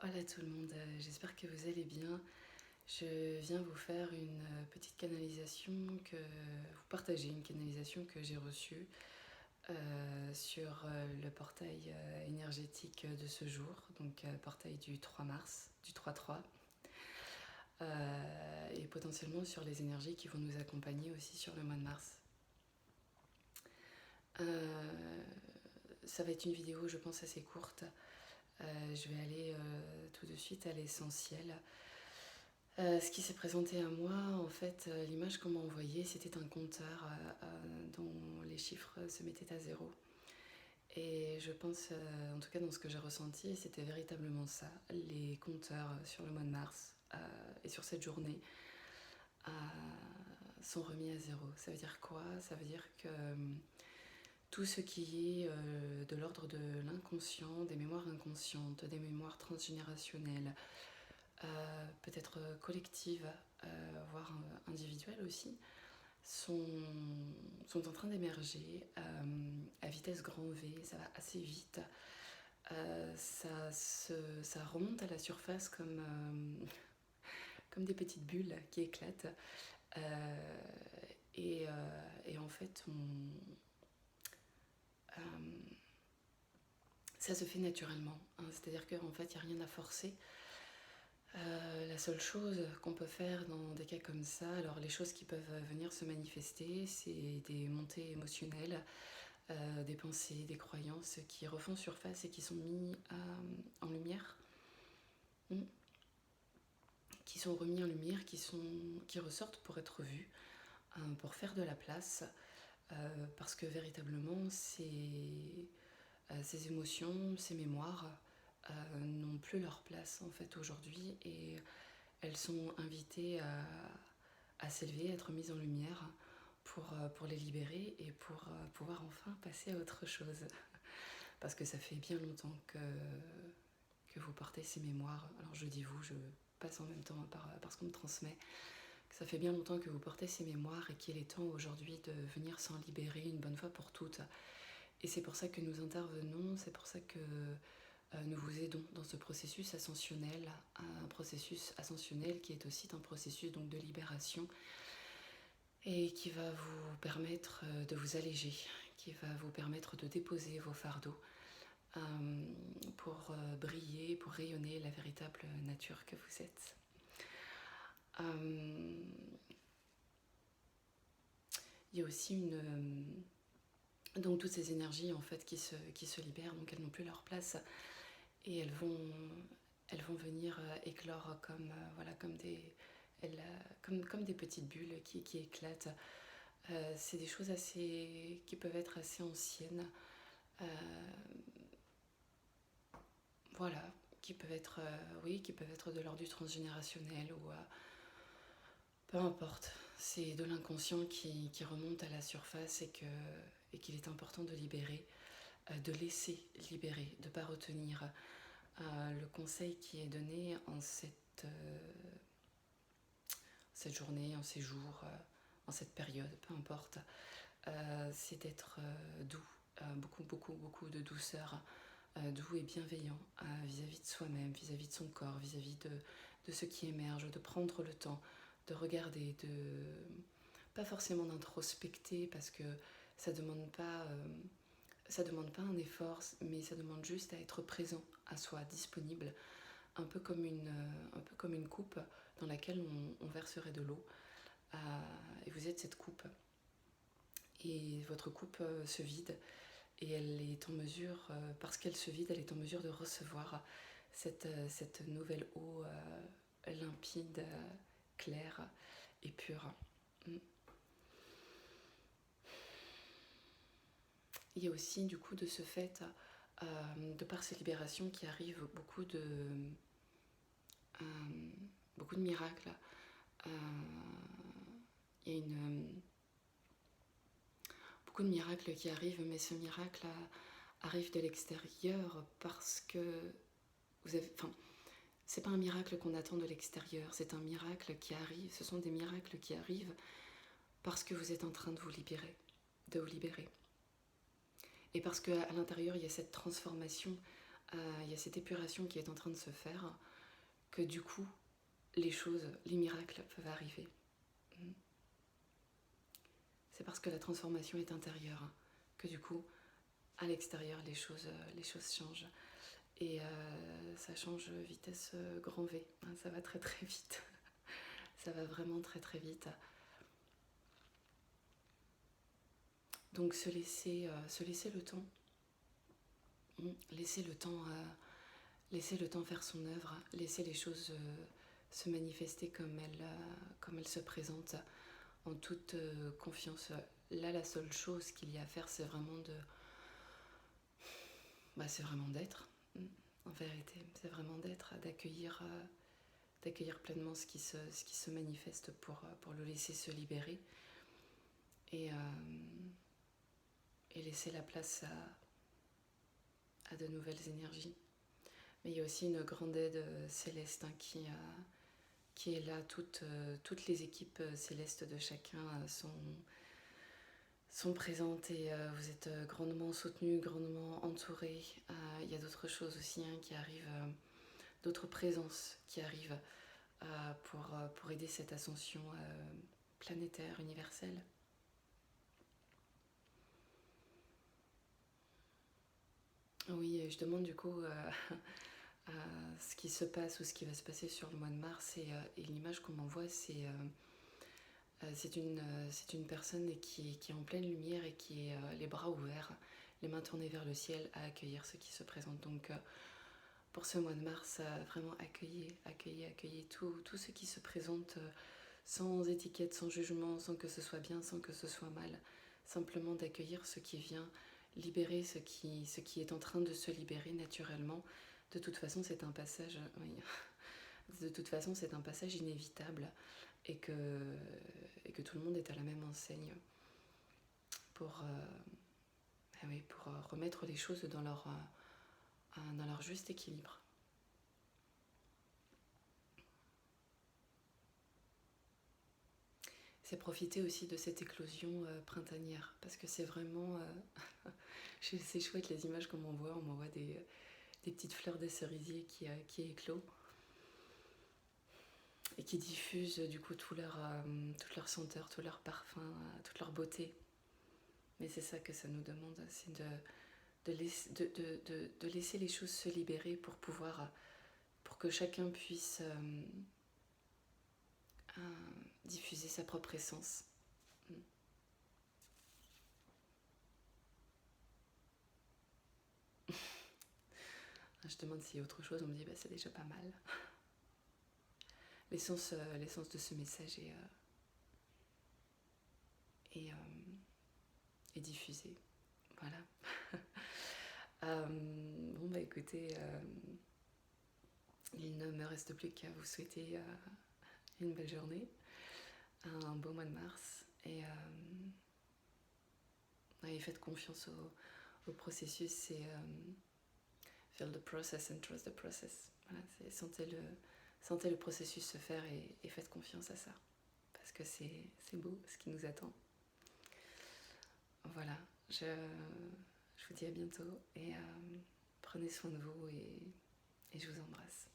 Hola tout le monde, j'espère que vous allez bien. Je viens vous faire une petite canalisation vous partager une canalisation que j'ai reçue sur le portail énergétique de ce jour, donc portail du 3 mars, du 3-3, et potentiellement sur les énergies qui vont nous accompagner aussi sur le mois de mars. Euh, Ça va être une vidéo, je pense, assez courte. Je vais aller tout de suite à l'essentiel. Ce qui s'est présenté à moi, en fait, l'image qu'on m'a envoyée, c'était un compteur dont les chiffres se mettaient à zéro. Et je pense, en tout cas dans ce que j'ai ressenti, c'était véritablement ça. Les compteurs sur le mois de mars et sur cette journée euh, sont remis à zéro. Ça veut dire quoi? Ça veut dire que tout ce qui est de l'ordre de l'inconscient, des mémoires inconscientes, des mémoires transgénérationnelles, peut-être collectives, voire individuelles aussi, sont, sont en train d'émerger à vitesse grand V, ça va assez vite. Ça remonte à la surface comme des petites bulles qui éclatent. Euh, et en fait, euh, ça se fait naturellement. Hein. C'est-à-dire qu'en fait, il n'y a rien à forcer. La seule chose qu'on peut faire dans des cas comme ça, alors les choses qui peuvent venir se manifester, c'est des montées émotionnelles, des pensées, des croyances qui refont surface et qui sont mis en lumière, hmm, qui sont remis en lumière, qui ressortent pour être vus, pour faire de la place, parce que véritablement ces émotions, ces mémoires n'ont plus leur place en fait aujourd'hui et elles sont invitées à s'élever, à être mises en lumière pour les libérer et pour pouvoir enfin passer à autre chose. Parce que ça fait bien longtemps que vous portez ces mémoires. Alors je dis vous, je passe en même temps par ce qu'on me transmet. Que ça fait bien longtemps que vous portez ces mémoires et qu'il est temps aujourd'hui de venir s'en libérer une bonne fois pour toutes. Et c'est pour ça que nous intervenons, c'est pour ça que nous vous aidons dans ce processus ascensionnel, un processus ascensionnel qui est aussi un processus donc de libération et qui va vous permettre de vous alléger, qui va vous permettre de déposer vos fardeaux euh, pour briller, pour rayonner la véritable nature que vous êtes. Euh, il y a aussi donc toutes ces énergies en fait qui se libèrent, donc elles n'ont plus leur place et elles vont venir éclore comme voilà comme des petites bulles qui éclatent. C'est des choses qui peuvent être assez anciennes, euh, voilà, qui peuvent être oui, qui peuvent être de l'ordre du transgénérationnel ou peu importe. C'est de l'inconscient qui remonte à la surface et qu'il est important de libérer, de laisser libérer, de ne pas retenir. Le conseil qui est donné en cette journée, en ces jours, en cette période, peu importe, c'est d'être doux, beaucoup de douceur, doux et bienveillant vis-à-vis de soi-même, vis-à-vis de son corps, vis-à-vis de ce qui émerge, de prendre le temps, de regarder, pas forcément d'introspecter parce que ça demande pas ça demande pas un effort, mais ça demande juste à être présent à soi, disponible, un peu comme une coupe dans laquelle on verserait de l'eau. Et vous êtes cette coupe. Et votre coupe se vide et elle est en mesure, parce qu'elle se vide, elle est en mesure de recevoir cette nouvelle eau limpide, claire et pure. Mm. Il y a aussi du coup de ce fait, de par ces libérations qui arrivent, euh, beaucoup de miracles. Euh, il y a beaucoup de miracles qui arrivent, mais ce miracle arrive de l'extérieur parce que vous avez, enfin, c'est pas un miracle qu'on attend de l'extérieur, c'est un miracle qui arrive. Ce sont des miracles qui arrivent parce que vous êtes en train de vous libérer, et parce qu'à l'intérieur il y a cette transformation il y a cette épuration qui est en train de se faire, que du coup, les choses, les miracles peuvent arriver. C'est parce que la transformation est intérieure que du coup, à l'extérieur, les choses changent. Et ça change vitesse grand V. Ça va très très vite. Ça va vraiment très très vite. Donc se laisser le temps. Laisser le temps faire son œuvre. Laisser les choses se manifester comme elles se présentent, en toute confiance. Là, la seule chose qu'il y a à faire, c'est vraiment d'être. En vérité, c'est vraiment d'être, d'accueillir pleinement ce qui se manifeste pour le laisser se libérer et laisser la place à de nouvelles énergies. Mais il y a aussi une grande aide céleste qui est là. Toutes les équipes célestes de chacun sont présentes et vous êtes grandement soutenus, grandement entourés. Il y a d'autres choses aussi qui arrivent, d'autres présences qui arrivent pour aider cette ascension planétaire, universelle. Oui, je demande du coup ce qui se passe ou ce qui va se passer sur le mois de mars, et l'image qu'on m'envoie, c'est une personne qui est en pleine lumière et qui est les bras ouverts, les mains tournées vers le ciel, à accueillir ce qui se présente. Donc pour ce mois de mars, vraiment accueillez tout ce qui se présente, sans étiquette, sans jugement, sans que ce soit bien, sans que ce soit mal. Simplement d'accueillir ce qui vient, libérer ce qui est en train de se libérer naturellement. De toute façon, c'est un passage, oui. De toute façon, c'est un passage inévitable, et que tout le monde est à la même enseigne pour remettre les choses dans leur juste équilibre. C'est profiter aussi de cette éclosion printanière, parce que c'est vraiment c'est chouette les images qu'on m'envoie. On m'envoie des petites fleurs de cerisier qui éclosent et qui diffusent du coup toute leur senteur, tout leur parfum, toute leur beauté. Mais c'est ça que ça nous demande, c'est de laisser les choses se libérer pour que chacun puisse diffuser sa propre essence. Je demande s'il y a autre chose, on me dit c'est déjà pas mal. L'essence de ce message est diffusée. Voilà. Bon écoutez, il ne me reste plus qu'à vous souhaiter une belle journée, un beau mois de mars, et faites confiance au processus. C'est feel the process and trust the process. Voilà, sentez le processus se faire et faites confiance à ça, parce que c'est beau ce qui nous attend. Voilà, je vous dis à bientôt, et prenez soin de vous, et je vous embrasse.